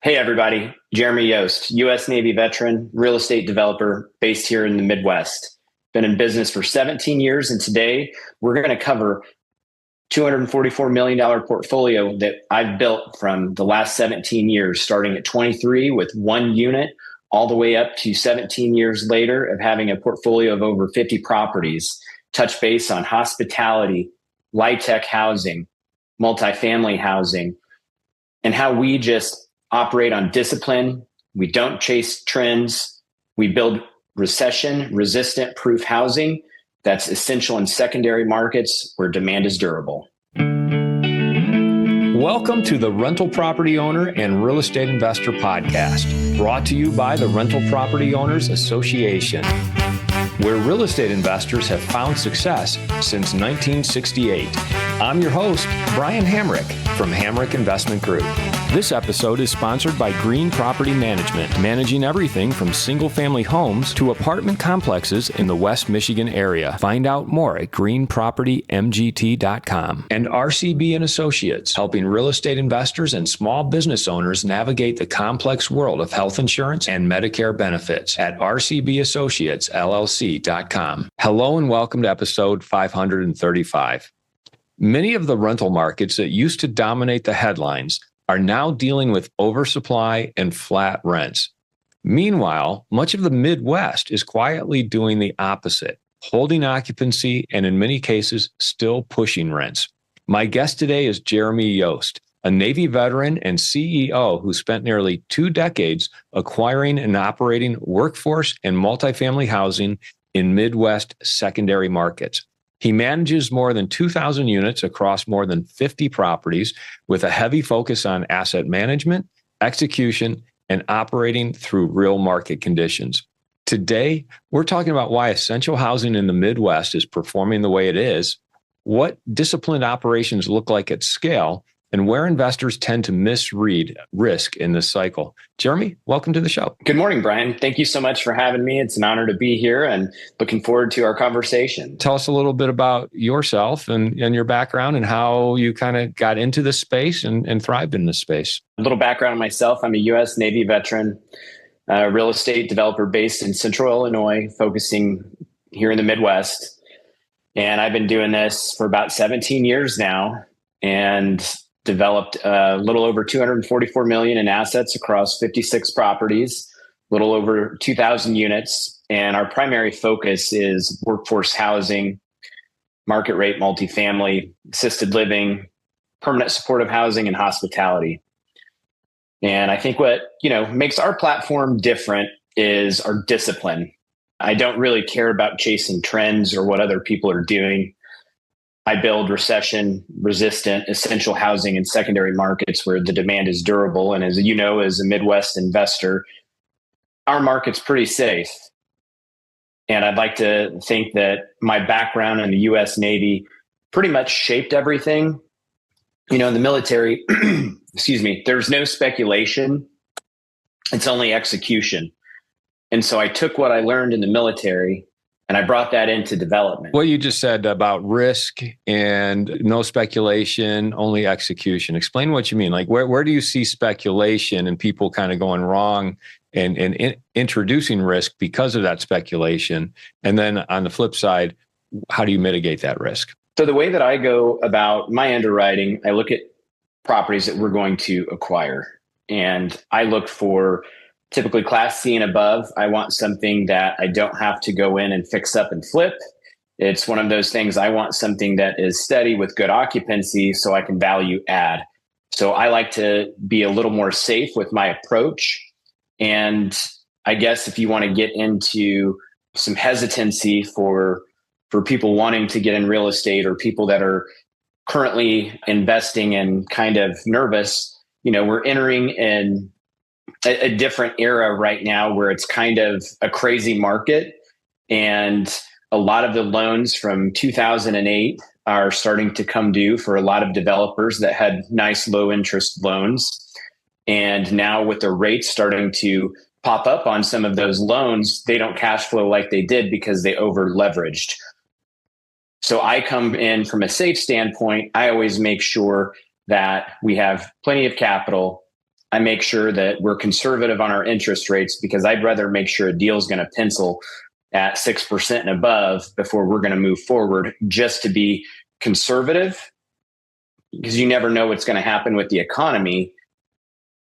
Hey, everybody. Jeremy Yost, U.S. Navy veteran, real estate developer based here in the Midwest. Been in business for 17 years, and today we're going to cover $244 million portfolio that I've built from the last 17 years, starting at 23 with one unit, all the way up to 17 years later of having a portfolio of over 50 properties. Touch base on hospitality, Litech housing, multifamily housing, and how we just operate on discipline. We don't chase trends. We build recession-resistant proof housing that's essential in secondary markets where demand is durable. Welcome to the Rental Property Owner and Real Estate Investor Podcast, brought to you by the Rental Property Owners Association, where real estate investors have found success since 1968. I'm your host, Brian Hamrick from Hamrick Investment Group. This episode is sponsored by Green Property Management, managing everything from single-family homes to apartment complexes in the West Michigan area. Find out more at greenpropertymgt.com. And RCB & Associates, helping real estate investors and small business owners navigate the complex world of health insurance and Medicare benefits at rcbassociatesllc.com. Hello and welcome to episode 535. Many of the rental markets that used to dominate the headlines are now dealing with oversupply and flat rents. Meanwhile, much of the Midwest is quietly doing the opposite, holding occupancy and in many cases, still pushing rents. My guest today is Jeremy Yost, a Navy veteran and CEO who spent nearly 2 decades acquiring and operating workforce and multifamily housing in Midwest secondary markets. He manages more than 2,000 units across more than 50 properties with a heavy focus on asset management, execution, and operating through real market conditions. Today, we're talking about why essential housing in the Midwest is performing the way it is, what disciplined operations look like at scale, and where investors tend to misread risk in this cycle. Jeremy, welcome to the show. Good morning, Brian. Thank you so much for having me. It's an honor to be here and looking forward to our conversation. Tell us a little bit about yourself and your background and how you kind of got into this space and thrived in this space. A little background on myself. I'm a U.S. Navy veteran, real estate developer based in Central Illinois, focusing here in the Midwest. And I've been doing this for about 17 years now and developed a little over $244 million in assets across 56 properties, a little over 2,000 units. And our primary focus is workforce housing, market rate multifamily, assisted living, permanent supportive housing, and hospitality. And I think what, makes our platform different is our discipline. I don't really care about chasing trends or what other people are doing. I build recession-resistant essential housing in secondary markets where the demand is durable. And as you know, as a Midwest investor, our market's pretty safe. And I'd like to think that my background in the U.S. Navy pretty much shaped everything. In the military, there's no speculation. It's only execution. And so I took what I learned in the military and I brought that into development. What you just said about risk and no speculation, only execution. Explain what you mean. Like where do you see speculation and people kind of going wrong and introducing risk because of that speculation? And then on the flip side, how do you mitigate that risk? So the way that I go about my underwriting, I look at properties that we're going to acquire. And I look for typically Class C and above. I want something that I don't have to go in and fix up and flip. It's one of those things. I want something that is steady with good occupancy so I can value add. So I like to be a little more safe with my approach. And I guess if you want to get into some hesitancy for people wanting to get in real estate or people that are currently investing and kind of nervous, we're entering in a different era right now where it's kind of a crazy market. And a lot of the loans from 2008 are starting to come due for a lot of developers that had nice low interest loans. And now with the rates starting to pop up on some of those loans, they don't cash flow like they did because they over leveraged. So I come in from a safe standpoint. I always make sure that we have plenty of capital. I make sure that we're conservative on our interest rates because I'd rather make sure a deal is going to pencil at 6% and above before we're going to move forward, just to be conservative, because you never know what's going to happen with the economy.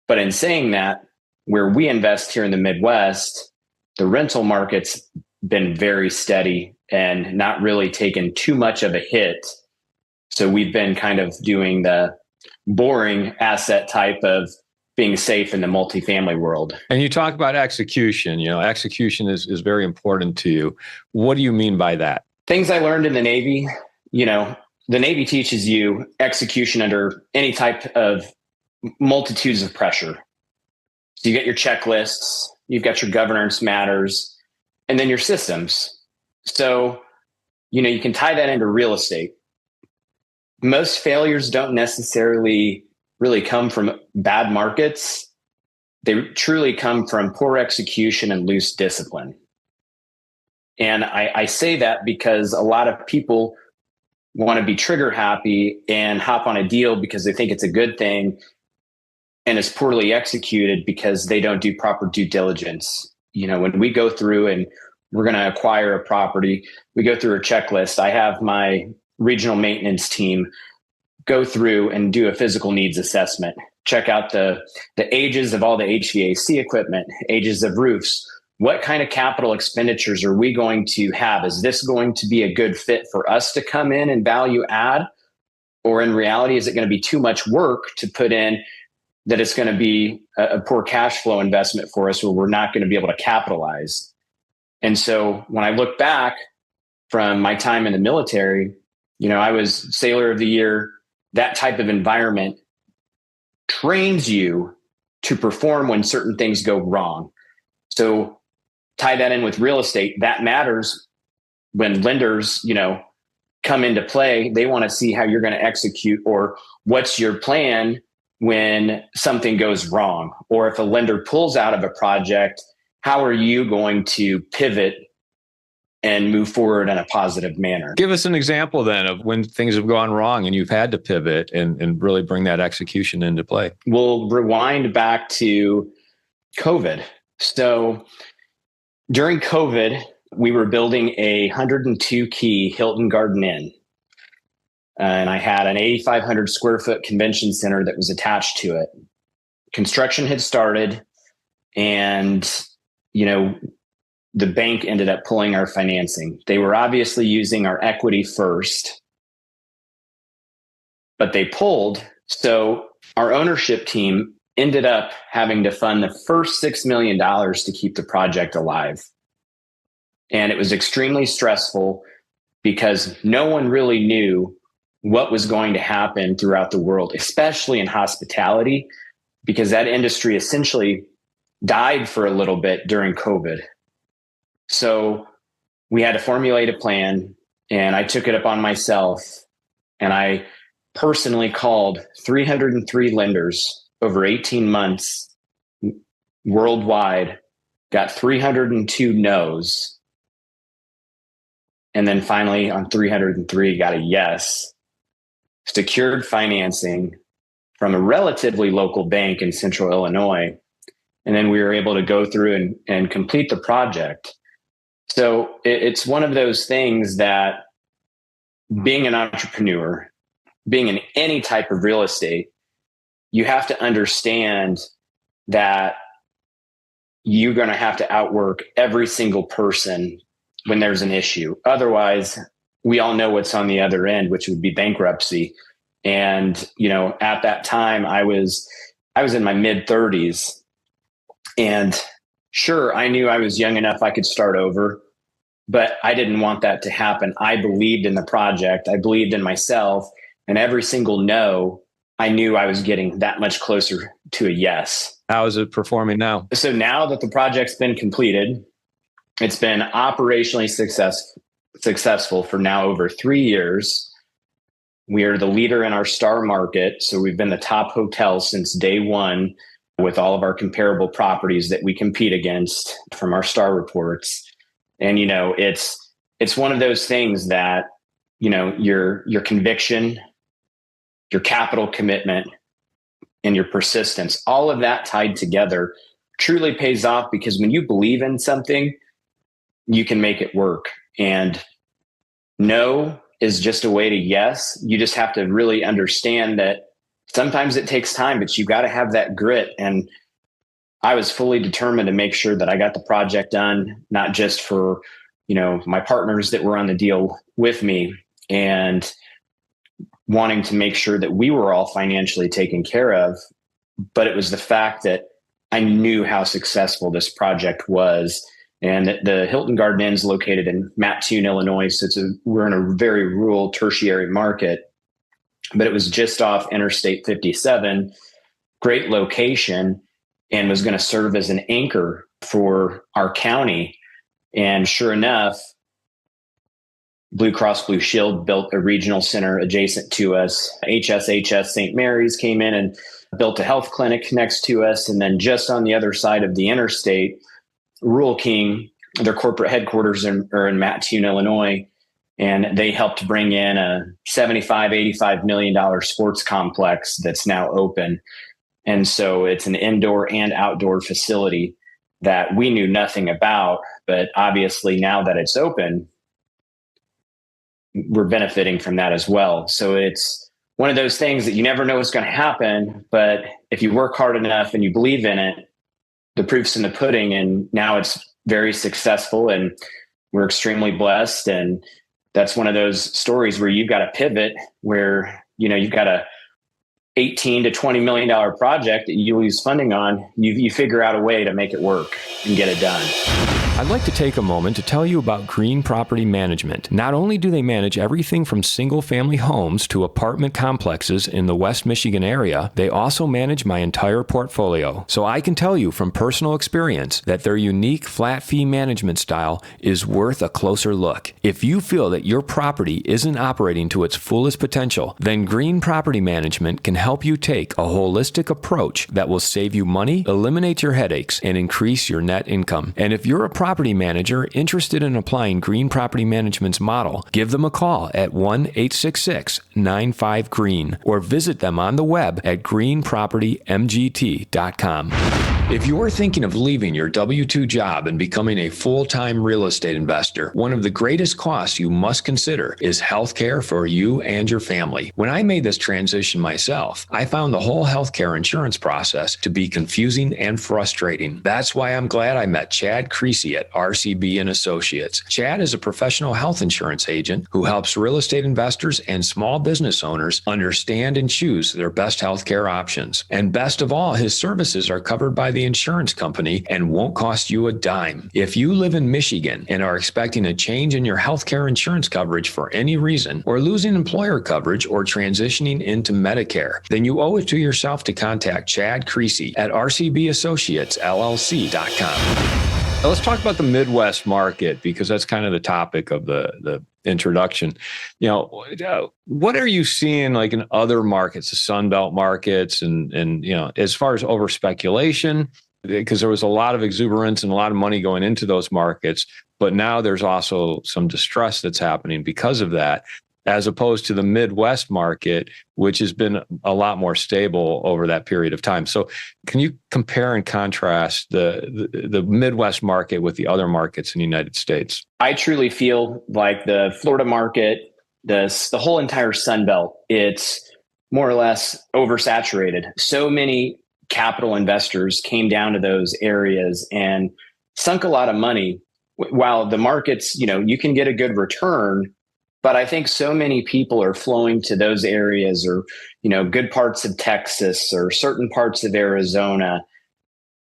But in saying that, where we invest here in the Midwest, the rental market's been very steady and not really taken too much of a hit. So we've been kind of doing the boring asset type of being safe in the multifamily world. And you talk about execution. Execution is very important to you. What do you mean by that? Things I learned in the Navy, the Navy teaches you execution under any type of multitudes of pressure. So you get your checklists, you've got your governance matters, and then your systems. So, you can tie that into real estate. Most failures don't necessarily really come from bad markets. They truly come from poor execution and loose discipline. And I say that because a lot of people want to be trigger happy and hop on a deal because they think it's a good thing, and it's poorly executed because they don't do proper due diligence. When we go through and we're going to acquire a property, we go through a checklist. I have my regional maintenance team go through and do a physical needs assessment, check out the ages of all the HVAC equipment, ages of roofs. What kind of capital expenditures are we going to have? Is this going to be a good fit for us to come in and value add? Or in reality, is it going to be too much work to put in that it's going to be a poor cash flow investment for us where we're not going to be able to capitalize? And so when I look back from my time in the military, I was Sailor of the Year. That type of environment trains you to perform when certain things go wrong. So tie that in with real estate. That matters when lenders, come into play. They want to see how you're going to execute, or what's your plan when something goes wrong, or if a lender pulls out of a project, how are you going to pivot and move forward in a positive manner? Give us an example then of when things have gone wrong and you've had to pivot and really bring that execution into play. We'll rewind back to COVID. So during COVID, we were building a 102 key Hilton Garden Inn. And I had an 8,500 square foot convention center that was attached to it. Construction had started, and, the bank ended up pulling our financing. They were obviously using our equity first, but they pulled. So our ownership team ended up having to fund the first $6 million to keep the project alive. And it was extremely stressful because no one really knew what was going to happen throughout the world, especially in hospitality, because that industry essentially died for a little bit during COVID. So we had to formulate a plan, and I took it upon myself, and I personally called 303 lenders over 18 months worldwide, got 302 no's, and then finally on 303 got a yes, secured financing from a relatively local bank in Central Illinois, and then we were able to go through and complete the project. So it's one of those things that being an entrepreneur, being in any type of real estate, you have to understand that you're going to have to outwork every single person when there's an issue. Otherwise, we all know what's on the other end, which would be bankruptcy. And, at that time I was in my mid 30s, and sure, I knew I was young enough I could start over, but I didn't want that to happen. I believed in the project. I believed in myself, and every single no, I knew I was getting that much closer to a yes. How is it performing now? So now that the project's been completed, it's been operationally successful for now over 3 years. We are the leader in our star market. So we've been the top hotel since day one with all of our comparable properties that we compete against from our star reports. And, it's one of those things that, your conviction, your capital commitment, and your persistence, all of that tied together truly pays off, because when you believe in something, you can make it work. And no is just a way to yes. You just have to really understand that sometimes it takes time, but you got to have that grit. And I was fully determined to make sure that I got the project done, not just for, my partners that were on the deal with me, and wanting to make sure that we were all financially taken care of. But it was the fact that I knew how successful this project was. And the Hilton Garden Inn is located in Mattoon, Illinois. So we're in a very rural tertiary market, but it was just off Interstate 57, great location, and was going to serve as an anchor for our county. And sure enough, Blue Cross Blue Shield built a regional center adjacent to us. HSHS St. Mary's came in and built a health clinic next to us. And then just on the other side of the interstate, Rural King, their corporate headquarters are in Mattoon, Illinois. And they helped bring in a $75-85 million sports complex that's now open. And so it's an indoor and outdoor facility that we knew nothing about. But obviously now that it's open, we're benefiting from that as well. So it's one of those things that you never know what's going to happen. But if you work hard enough and you believe in it, the proof's in the pudding. And now it's very successful, and we're extremely blessed. And that's one of those stories where you've got to pivot, where, you've got a $18 to $20 million project that you lose funding on. You figure out a way to make it work and get it done. I'd like to take a moment to tell you about Green Property Management. Not only do they manage everything from single-family homes to apartment complexes in the West Michigan area, they also manage my entire portfolio. So I can tell you from personal experience that their unique flat fee management style is worth a closer look. If you feel that your property isn't operating to its fullest potential, then Green Property Management can help you take a holistic approach that will save you money, eliminate your headaches, and increase your net income. And if you're a property manager interested in applying Green Property Management's model, give them a call at 1-866-95-GREEN or visit them on the web at greenpropertymgt.com. If you're thinking of leaving your W-2 job and becoming a full-time real estate investor, one of the greatest costs you must consider is healthcare for you and your family. When I made this transition myself, I found the whole healthcare insurance process to be confusing and frustrating. That's why I'm glad I met Chad Creasy at RCB and Associates. Chad is a professional health insurance agent who helps real estate investors and small business owners understand and choose their best healthcare options. And best of all, his services are covered by the insurance company and won't cost you a dime. If you live in Michigan and are expecting a change in your healthcare insurance coverage for any reason, or losing employer coverage or transitioning into Medicare, then you owe it to yourself to contact Chad Creasy at rcbassociatesllc.com. Let's talk about the Midwest market, because that's kind of the topic of the introduction. What are you seeing like in other markets, the Sunbelt markets, and as far as over speculation, because there was a lot of exuberance and a lot of money going into those markets, but now there's also some distress that's happening because of that, as opposed to the Midwest market, which has been a lot more stable over that period of time. So can you compare and contrast the Midwest market with the other markets in the United States? I truly feel like the Florida market, the whole entire Sunbelt, it's more or less oversaturated. So many capital investors came down to those areas and sunk a lot of money. While the markets, you can get a good return, but I think so many people are flowing to those areas, or, good parts of Texas or certain parts of Arizona.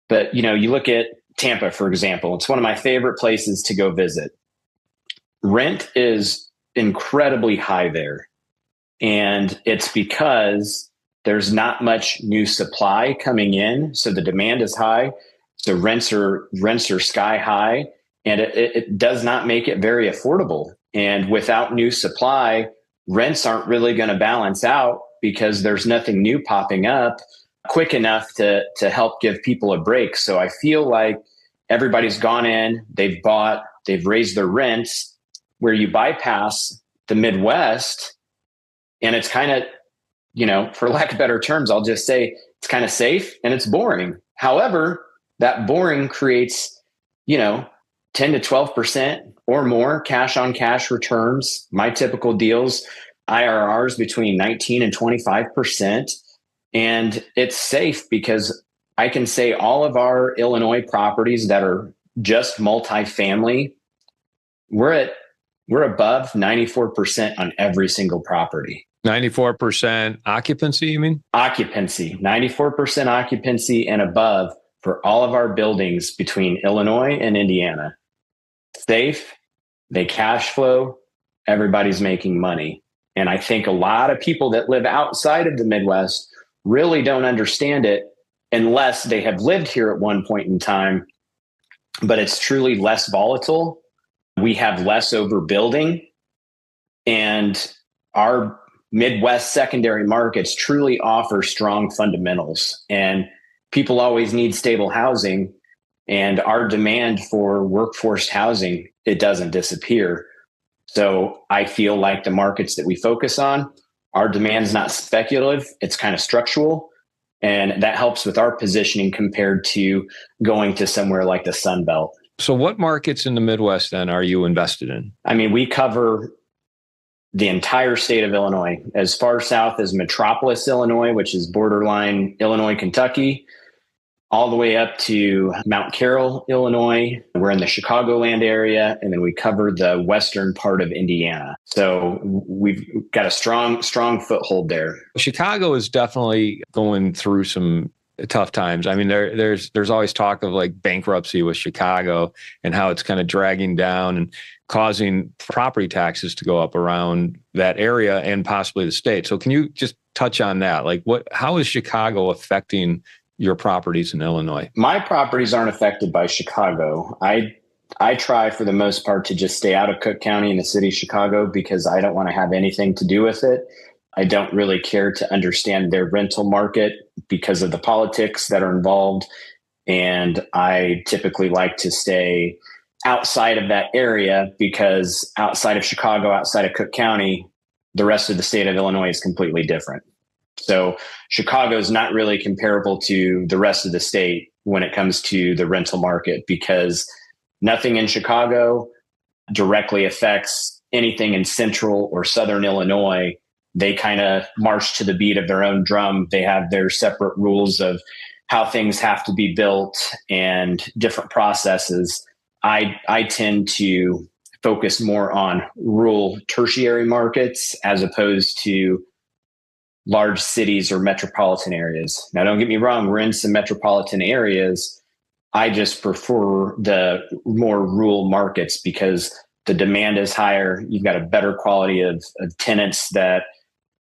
But, you look at Tampa, for example, it's one of my favorite places to go visit. Rent is incredibly high there. And it's because there's not much new supply coming in. So the demand is high. So rents are sky high, and it does not make it very affordable. And without new supply, rents aren't really going to balance out, because there's nothing new popping up quick enough to help give people a break. So I feel like everybody's gone in, they've bought, they've raised their rents, where you bypass the Midwest. And it's kind of, for lack of better terms, I'll just say It's kind of safe and it's boring. However, that boring creates, 10 to 12% or more cash on cash returns. My typical deals, IRRs between 19 and 25%. And it's safe because I can say all of our Illinois properties that are just multifamily, we're above 94% on every single property. 94% occupancy, you mean? Occupancy, 94% occupancy and above for all of our buildings between Illinois and Indiana. Safe, they cash flow, everybody's making money. And I think a lot of people that live outside of the Midwest really don't understand it unless they have lived here at one point in time, but it's truly less volatile. We have less overbuilding, and our Midwest secondary markets truly offer strong fundamentals, and people always need stable housing, and our demand for workforce housing, it doesn't disappear. So I feel like the markets that we focus on, our demand is not speculative, it's kind of structural. And that helps with our positioning compared to going to somewhere like the Sunbelt. So what markets in the Midwest then are you invested in? I mean, we cover the entire state of Illinois, as far south as Metropolis, Illinois, which is borderline Illinois, Kentucky, all the way up to Mount Carroll, Illinois. We're in the Chicagoland area, and then we cover the western part of Indiana. So we've got a strong foothold there. Chicago is definitely going through some tough times. I mean, there's always talk of like bankruptcy with Chicago and how it's kind of dragging down and causing property taxes to go up around that area and possibly the state. So can you just touch on that? Like how is Chicago affecting your properties in Illinois? My properties aren't affected by Chicago. I try for the most part to just stay out of Cook County in the city of Chicago because I don't want to have anything to do with it. I don't really care to understand their rental market because of the politics that are involved. And I typically like to stay outside of that area because outside of Chicago, outside of Cook County, the rest of the state of Illinois is completely different. So Chicago is not really comparable to the rest of the state when it comes to the rental market because nothing in Chicago directly affects anything in central or southern Illinois. They kind of march to the beat of their own drum. They have their separate rules of how things have to be built and different processes. I tend to focus more on rural tertiary markets as opposed to large cities or metropolitan areas. Now, don't get me wrong, we're in some metropolitan areas. I just prefer the more rural markets because the demand is higher. You've got a better quality of tenants that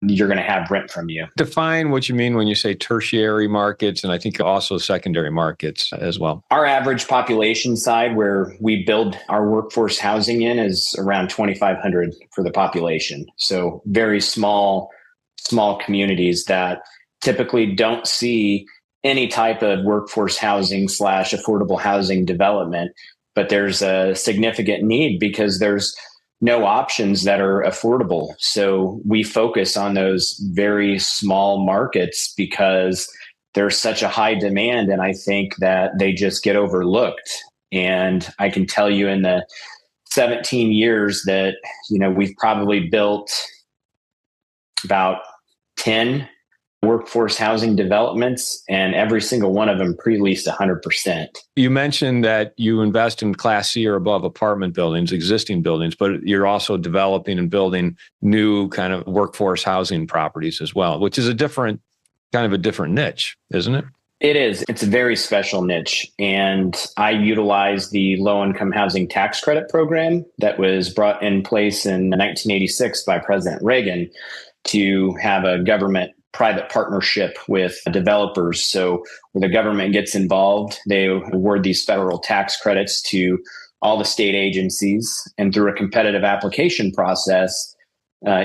you're going to have rent from you. Define what you mean when you say tertiary markets, and I think also secondary markets as well. Our average population side where we build our workforce housing in is around 2,500 for the population. So very small communities that typically don't see any type of workforce housing / affordable housing development, but there's a significant need because there's no options that are affordable. So we focus on those very small markets because there's such a high demand. And I think that they just get overlooked. And I can tell you in the 17 years that, we've probably built about 10 workforce housing developments, and every single one of them pre-leased 100%. You mentioned that you invest in Class C or above apartment buildings, existing buildings, but you're also developing and building new kind of workforce housing properties as well, which is a different niche, isn't it? It is. It's a very special niche. And I utilize the low-income housing tax credit program that was brought in place in 1986 by President Reagan to have a government-private partnership with developers. So when the government gets involved, they award these federal tax credits to all the state agencies. And through a competitive application process,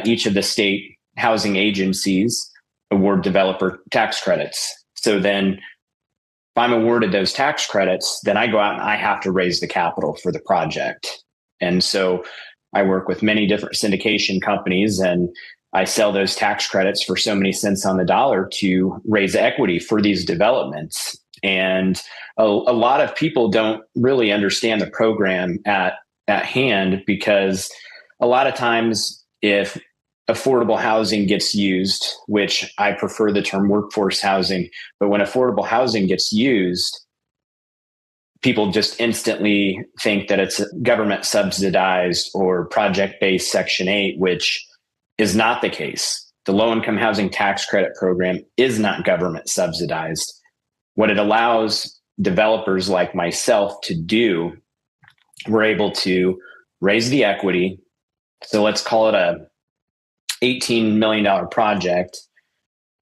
each of the state housing agencies award developer tax credits. So then if I'm awarded those tax credits, then I go out and I have to raise the capital for the project. And so I work with many different syndication companies, and I sell those tax credits for so many cents on the dollar to raise equity for these developments. And a lot of people don't really understand the program at hand, because a lot of times if affordable housing gets used, which I prefer the term workforce housing, but when affordable housing gets used, people just instantly think that it's government subsidized or project-based Section 8, which is not the case. The low-income housing tax credit program is not government subsidized. What it allows developers like myself to do, we're able to raise the equity. So let's call it a $18 million project.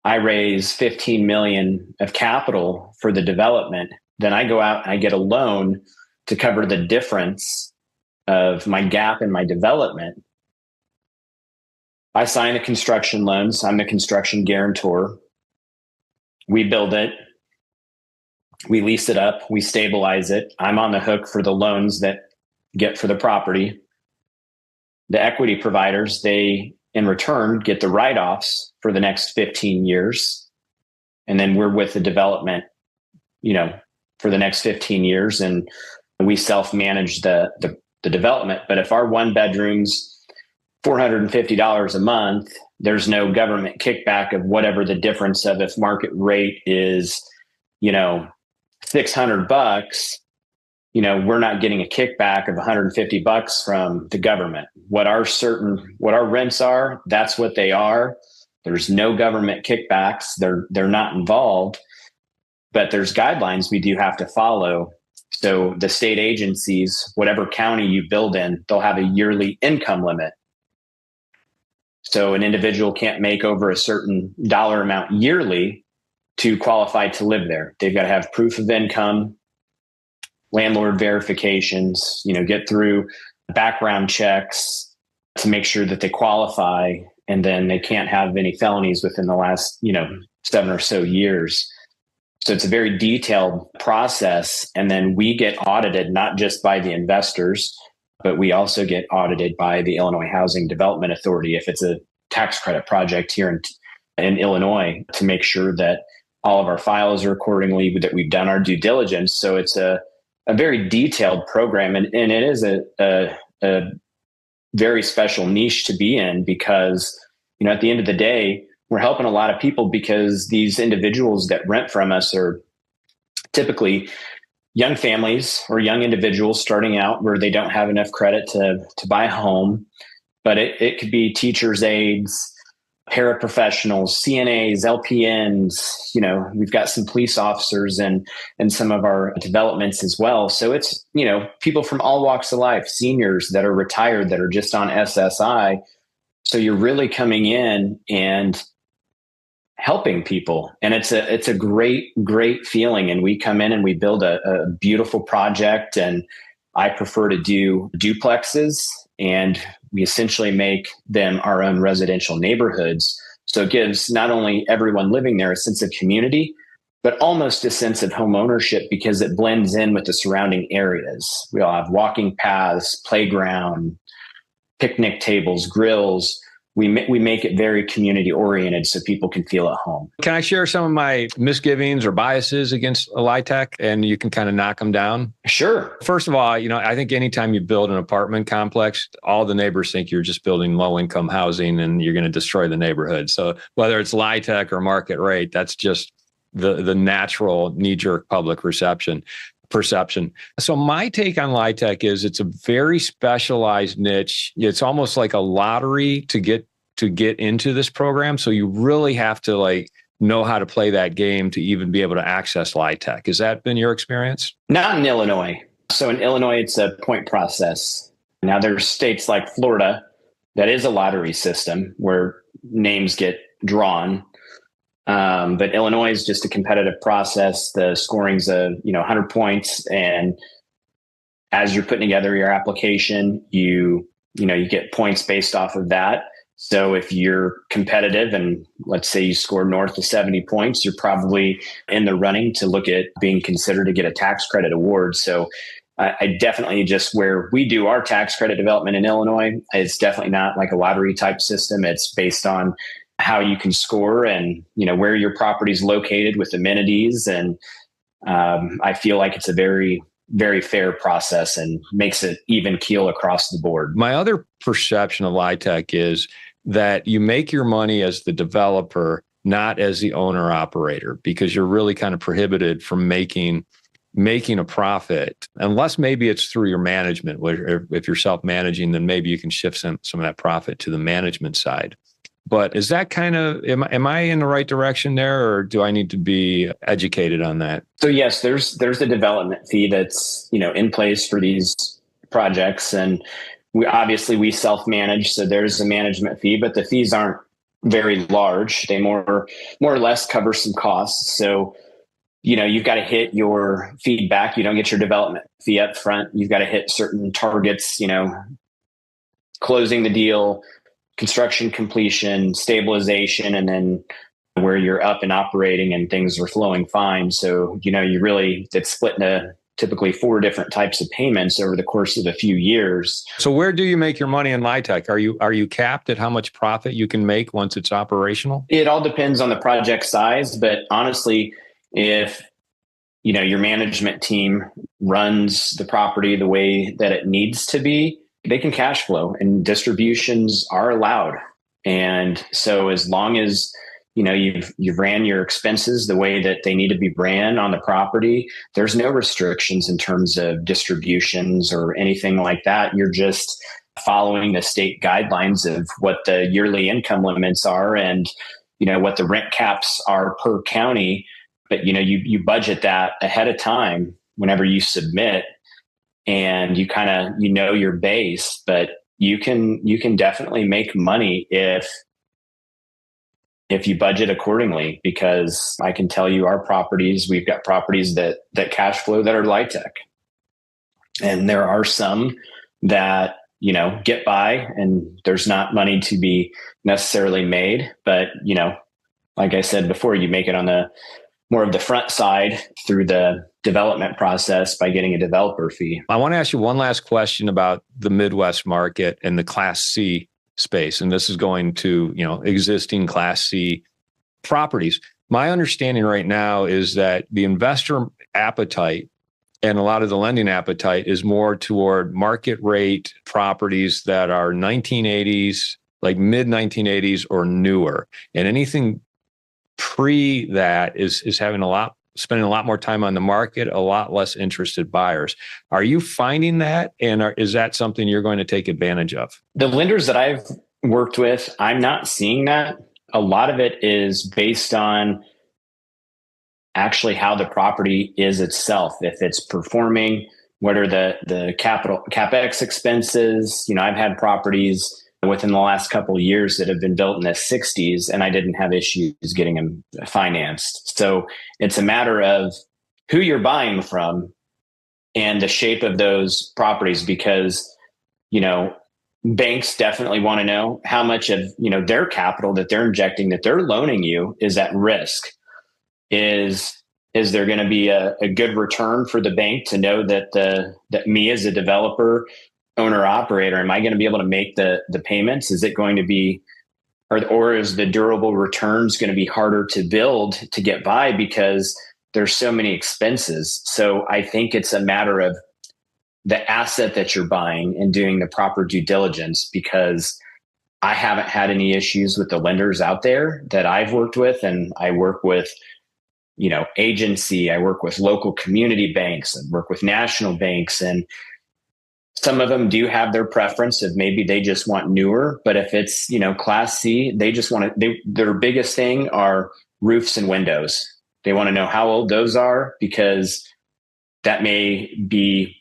I raise $15 million of capital for the development. Then I go out and I get a loan to cover the difference of my gap in my development. I sign the construction loans. I'm the construction guarantor. We build it. We lease it up. We stabilize it. I'm on the hook for the loans that get for the property. The equity providers, they in return get the write-offs for the next 15 years. And then we're with the development, for the next 15 years, and we self-manage the development. But if our one bedroom's $450 a month, there's no government kickback of whatever the difference of, if market rate is, $600, we're not getting a kickback of $150 from the government. What our rents are, that's what they are. There's no government kickbacks. They're not involved, but there's guidelines we do have to follow. So the state agencies, whatever county you build in, they'll have a yearly income limit. So an individual can't make over a certain dollar amount yearly to qualify to live there. They've got to have proof of income, landlord verifications, get through background checks to make sure that they qualify. And then they can't have any felonies within the last, 7 or so years. So it's a very detailed process. And then we get audited not just by the investors, but we also get audited by the Illinois Housing Development Authority if it's a tax credit project here in Illinois, to make sure that all of our files are accordingly, that we've done our due diligence. So it's a very detailed program. And it is a very special niche to be in, because, at the end of the day, we're helping a lot of people, because these individuals that rent from us are typically young families or young individuals starting out where they don't have enough credit to buy a home. But it could be teachers' aides, paraprofessionals, CNAs, LPNs. We've got some police officers and some of our developments as well. So it's, people from all walks of life, seniors that are retired, that are just on SSI. So you're really coming in and helping people. And it's a great, great feeling. And we come in and we build a beautiful project. And I prefer to do duplexes, and we essentially make them our own residential neighborhoods. So it gives not only everyone living there a sense of community, but almost a sense of home ownership, because it blends in with the surrounding areas. We all have walking paths, playground, picnic tables, grills. We make it very community oriented so people can feel at home. Can I share some of my misgivings or biases against Litech, and you can kind of knock them down? Sure. First of all, I think anytime you build an apartment complex, all the neighbors think you're just building low income housing and you're going to destroy the neighborhood. So whether it's Litech or market rate, that's just the natural knee-jerk public perception. So my take on Litech is it's a very specialized niche. It's almost like a lottery to get into this program. So you really have to know how to play that game to even be able to access Litech. Has that been your experience? Not in Illinois. So in Illinois, it's a point process. Now there's states like Florida that is a lottery system where names get drawn. But Illinois is just a competitive process. The scoring's 100 points. And as you're putting together your application, you get points based off of that. So if you're competitive and let's say you score north of 70 points, you're probably in the running to look at being considered to get a tax credit award. So I definitely just where we do our tax credit development in Illinois, it's definitely not like a lottery type system. It's based on how you can score and, where your property is located with amenities. And I feel like it's a very, very fair process and makes it even keel across the board. My other perception of Litech is that you make your money as the developer, not as the owner operator, because you're really kind of prohibited from making a profit, unless maybe it's through your management, where if you're self-managing, then maybe you can shift some of that profit to the management side. But is that kind of, am I in the right direction there, or do I need to be educated on that? So yes, there's a development fee that's, in place for these projects. And we self-manage. So there's a management fee, but the fees aren't very large. They more or less cover some costs. So, you've got to hit your feedback. You don't get your development fee up front. You've got to hit certain targets, closing the deal, construction completion, stabilization, and then where you're up and operating and things are flowing fine. So, it's split into typically 4 different types of payments over the course of a few years. So where do you make your money in Litech? Are you capped at how much profit you can make once it's operational? It all depends on the project size, but honestly, if your management team runs the property the way that it needs to be, they can cash flow and distributions are allowed. And so as long as you've ran your expenses the way that they need to be ran on the property, there's no restrictions in terms of distributions or anything like that. You're just following the state guidelines of what the yearly income limits are and what the rent caps are per county. But you budget that ahead of time whenever you submit, and you kind of your base. But you can definitely make money if you budget accordingly, because I can tell you we've got properties that cash flow that are Litech, and there are some that get by and there's not money to be necessarily made. But like I said before, you make it on the more of the front side through the development process by getting a developer fee. I want to ask you one last question about the Midwest market and the Class C space. And this is going to, existing Class C properties. My understanding right now is that the investor appetite and a lot of the lending appetite is more toward market rate properties that are 1980s, like mid 1980s or newer. And anything pre that is spending a lot more time on the market, a lot less interested buyers. Are you finding that? And is that something you're going to take advantage of? The lenders that I've worked with, I'm not seeing that. A lot of it is based on actually how the property is itself. If it's performing, what are the CapEx expenses? I've had properties within the last couple of years that have been built in the 60s, and I didn't have issues getting them financed. So it's a matter of who you're buying from and the shape of those properties, because, banks definitely want to know how much of, their capital that they're injecting, that they're loaning you, is at risk. Is there going to be a good return for the bank to know that me as a developer, owner operator, am I going to be able to make the payments? Is it going to be, or is the durable returns going to be harder to build to get by because there's so many expenses? So I think it's a matter of the asset that you're buying and doing the proper due diligence, because I haven't had any issues with the lenders out there that I've worked with. And I work with, agency, I work with local community banks, I work with national banks, and some of them do have their preference of maybe they just want newer. But if it's, Class C, they just want to, their biggest thing are roofs and windows. They want to know how old those are, because that may be,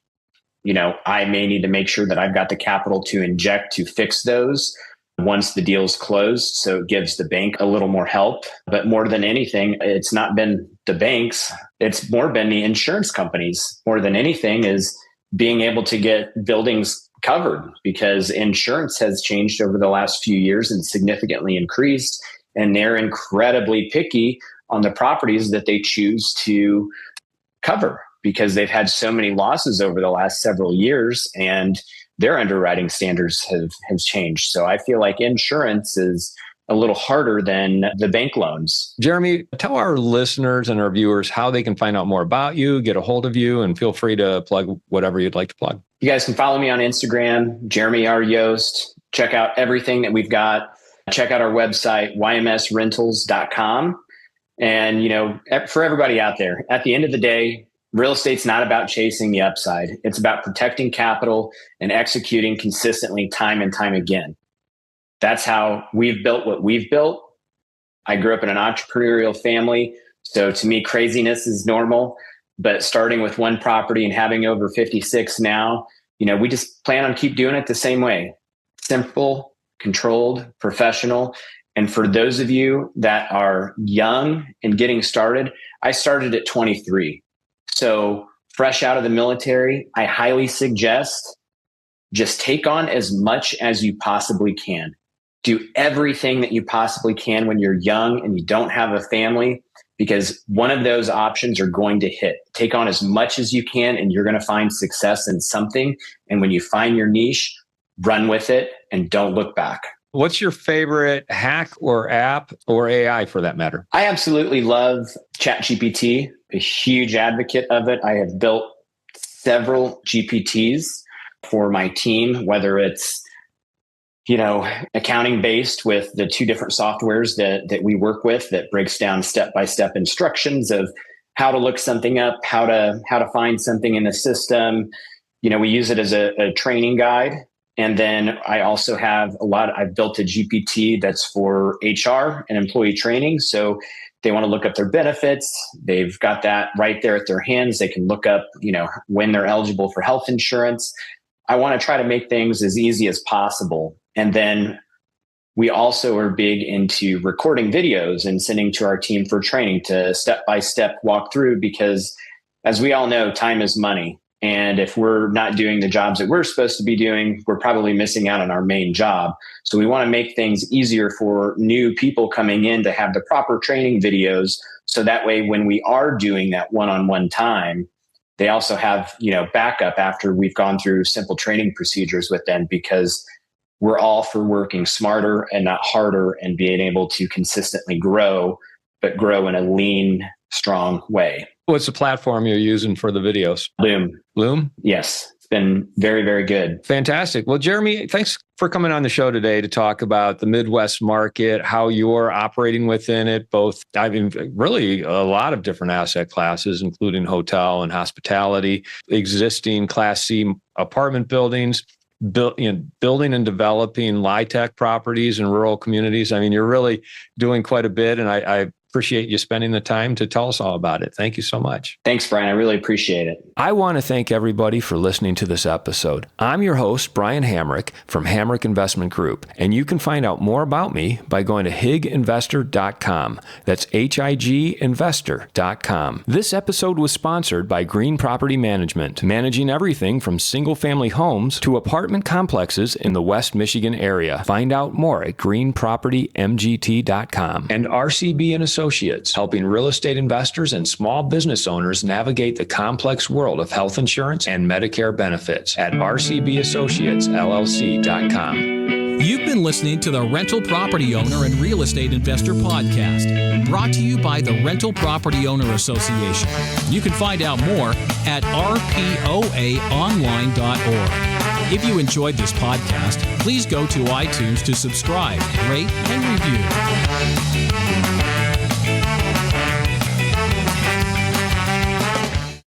I may need to make sure that I've got the capital to inject to fix those once the deal's closed. So it gives the bank a little more help. But more than anything, it's not been the banks. It's more been the insurance companies. More than anything is being able to get buildings covered, because insurance has changed over the last few years and significantly increased. And they're incredibly picky on the properties that they choose to cover. because they've had so many losses over the last several years, and their underwriting standards have changed. So I feel like insurance is a little harder than the bank loans. Jeremy, tell our listeners and our viewers how they can find out more about you, get a hold of you, and feel free to plug whatever you'd like to plug. You guys can follow me on Instagram, Jeremy R. Yost. Check out everything that we've got. Check out our website, ymsrentals.com. And, for everybody out there, at the end of the day, real estate's not about chasing the upside. It's about protecting capital and executing consistently time and time again. That's how we've built what we've built. I grew up in an entrepreneurial family. So to me, craziness is normal. But starting with one property and having over 56 now, we just plan on keep doing it the same way. Simple, controlled, professional. And for those of you that are young and getting started, I started at 23. So fresh out of the military, I highly suggest just take on as much as you possibly can. Do everything that you possibly can when you're young and you don't have a family, because one of those options are going to hit. Take on as much as you can and you're going to find success in something. And when you find your niche, run with it and don't look back. What's your favorite hack or app or AI for that matter? I absolutely love ChatGPT, a huge advocate of it. I have built several GPTs for my team, whether it's, accounting based with the two different softwares that we work with that breaks down step-by-step instructions of how to look something up, how to find something in the system. We use it as a training guide. And then I also have I've built a GPT that's for HR and employee training. So they want to look up their benefits. They've got that right there at their hands. They can look up, when they're eligible for health insurance. I want to try to make things as easy as possible. And then we also are big into recording videos and sending to our team for training to step-by-step walk through, because as we all know, time is money. And if we're not doing the jobs that we're supposed to be doing, we're probably missing out on our main job. So we want to make things easier for new people coming in to have the proper training videos. So that way, when we are doing that one-on-one time, they also have, backup after we've gone through simple training procedures with them, because we're all for working smarter and not harder and being able to consistently grow, but grow in a lean, strong way. What's the platform you're using for the videos? Loom? Yes. It's been very, very good. Fantastic. Well, Jeremy, thanks for coming on the show today to talk about the Midwest market, how you're operating within it, really a lot of different asset classes, including hotel and hospitality, existing Class C apartment buildings, building and developing Litech properties in rural communities. You're really doing quite a bit, and I appreciate you spending the time to tell us all about it. Thank you so much. Thanks, Brian. I really appreciate it. I want to thank everybody for listening to this episode. I'm your host, Brian Hamrick from Hamrick Investment Group, and you can find out more about me by going to higinvestor.com. That's higinvestor.com. This episode was sponsored by Green Property Management, managing everything from single-family homes to apartment complexes in the West Michigan area. Find out more at greenpropertymgt.com. And RCB and Associates, helping real estate investors and small business owners navigate the complex world of health insurance and Medicare benefits at rcbassociatesllc.com. You've been listening to the Rental Property Owner and Real Estate Investor Podcast, brought to you by the Rental Property Owner Association. You can find out more at rpoaonline.org. If you enjoyed this podcast, please go to iTunes to subscribe, rate, and review.